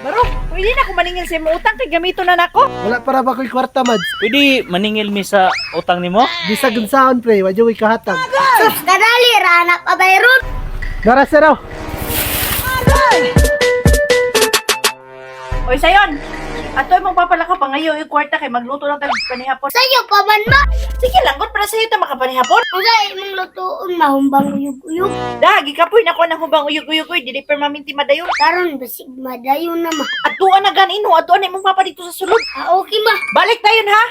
Baro, pwede na ako maningil sa imong utang kay gamito na nako. Wala para ba ko'y kwarta, Mads? Pwede maningil mi sa utang nimo? Bisag unsaon, pre, wadyo ko'y kahatag. Sus, kadali, ranak pa bayron. Dara, sir, oh. Oy, sayon. Atoy mong papalaka pa ngayon yung kwarta kay magluto lang tayo panihapon. Sa'yo pa man ma. Sige lang, good para sa'yo ta makapanihapon. Usa imong lutuon mahumbang uyog-uyog. Dagi kapoy na ko ng hubang uyog-uyog oy, dili permanente madayon. Karon basig madayon na ma. Atuan na ganino, atuan na imong papa dito sa sulod. Ah, okay ma. Balik tayo ha.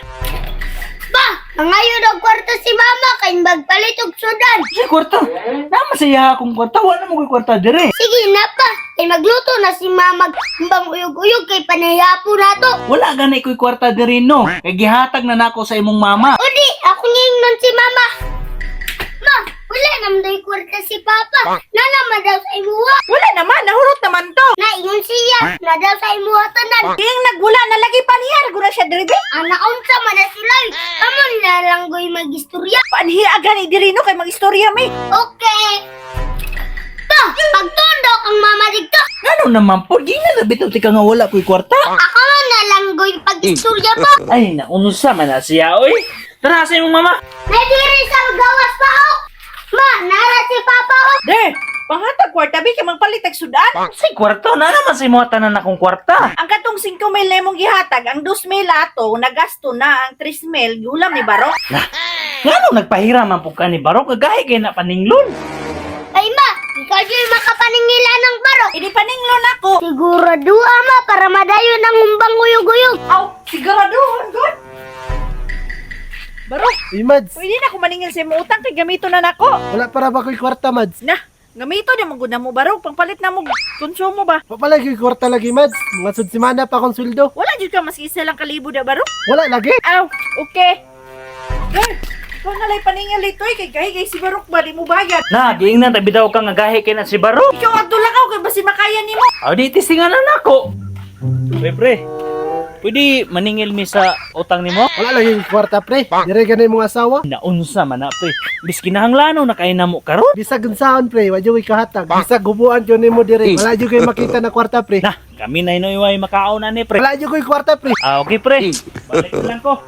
Ba, mangayon ang kwarta si mama kay magpalit og sudan. Si kwarta. Naman siya akong kwarta. Wala mo ko'y kwarta dire. Sige na pa. Kay magluto na si mama humbang uyog-uyog kay panayapo na to. Wala ganay ko'y kwarta dire no. Kay gihatag na nako sa imong mama. Udi, ako ngingnon si mama. Ma, wala naman daw yung kwarta si papa. Nanaman daw sa imuha. Wala naman, nahurot naman to. Naingon siya. Na daw sa imuha tanan. Kayang nagwala na lagi pa niya, nagwala siya diribe. Anak unsa man na sila. Amo na lang goy magistorya. Paanhi agani dirino kay magistorya mi. Okay. Pa, pagtondo kang mama dito. Ano naman po? Di na nabitaw ti ka nga wala ko'y kwarta. Ako na lang goy pagistorya pa. Ay, naunusa man na siya oy. Tara sa imong mama. Nadiri sa gawas pa o. Ma, nara si papa o. De, panghatag kwarta bi kay magpalit og sudan. Si kwarta na naman si mo tanan akong kwarta. Ang katong 5,000 lemong gihatag, ang 2,000 ato nagasto na ang 3,000 gulam ni Barok. Ngano nagpahiram ang puka ni Barok kagahi kay na paninglon. Ay ma, ikaw di makapaningila ng baro. Idi paninglon ako. Sigurado ama para madayon ang umbang uyog-uyog. Aw, siguraduhon gud. Barok, Uy, Mads. pwede na ako maningil sa imong utang kay gamito na nako. Wala para ba ko'y kwarta, Mads? Na, gamito na mo gud na mo Barok, pangpalit na mo konsumo ba? Papalagi ko'y kwarta lagi, Mads. Mga sudsimana pa akong sweldo. Wala jud ka mas isa lang kalibo na Barok. Wala lagi. Aw, okay. Girl, ikaw nalay paningil ito eh, kay si Barok ba, di mo bayad. Na, giing na tabitaw ka nga gahi kay na si Barok. Ikaw ang tulakaw kay basi makaya nimo. Aw di tisinganan nako. Pre. Pwede maningil mi sa utang nimo? Wala lagi ko'y kwarta, pre. Dire ganay mong asawa. Naunsa man na pre. Bis kinahanglano na kay namo karon. Bisag unsaon, pre, wadyo ko'y kahatag. Bisag gubuan yun mo dire. Wala dyo ko'y makita na kwarta, pre. Na, kami na inoy makaon na ni pre. Wala dyo ko'y kwarta, pre. Ah, okay pre. Balik na lang ko.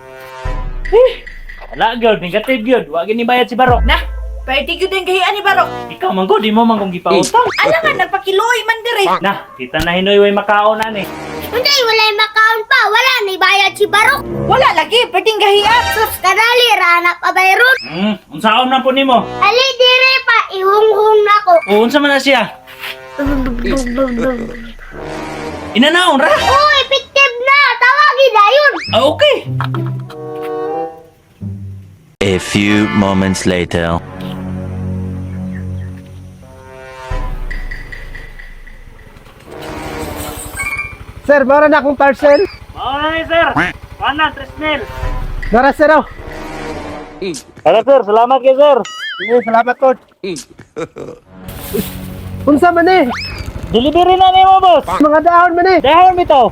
Wala gyud, negative gyud. Wa gini bayad si Barok. Na, pwede gyud ang gahian ni Barok. Ikaw man go, di mo man kong gipautang. Ala nga, nagpakiloy man dire. Na, kita na hinoy makaon na ni. Hindi, wala yung makaon pa. Wala, may bayad si Barok. Wala lagi, pwedeng gahian. Sus, kadali, ranak pa bayron. Unsaon man po nimo? Ali, dire pa, ihunghung na ko. O unsa man na siya? Inanaon ra. Oh, effective na. Tawagi dayon. Ah, okay. A few moments later. Sir, mara na akong parcel. Mao ni sir. Pana Trisnel. Dara, sir, oh. Hello sir, salamat kay sir. Sige, salamat, Coach. Unsa man eh? Delivery na nimo boss. Mga dahon man eh. Dahon bitaw.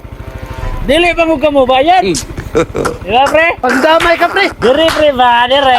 Dili pa mo kamo bayad. Di ba pre? Pagdamay ka, pre. Dire pre ba, dire.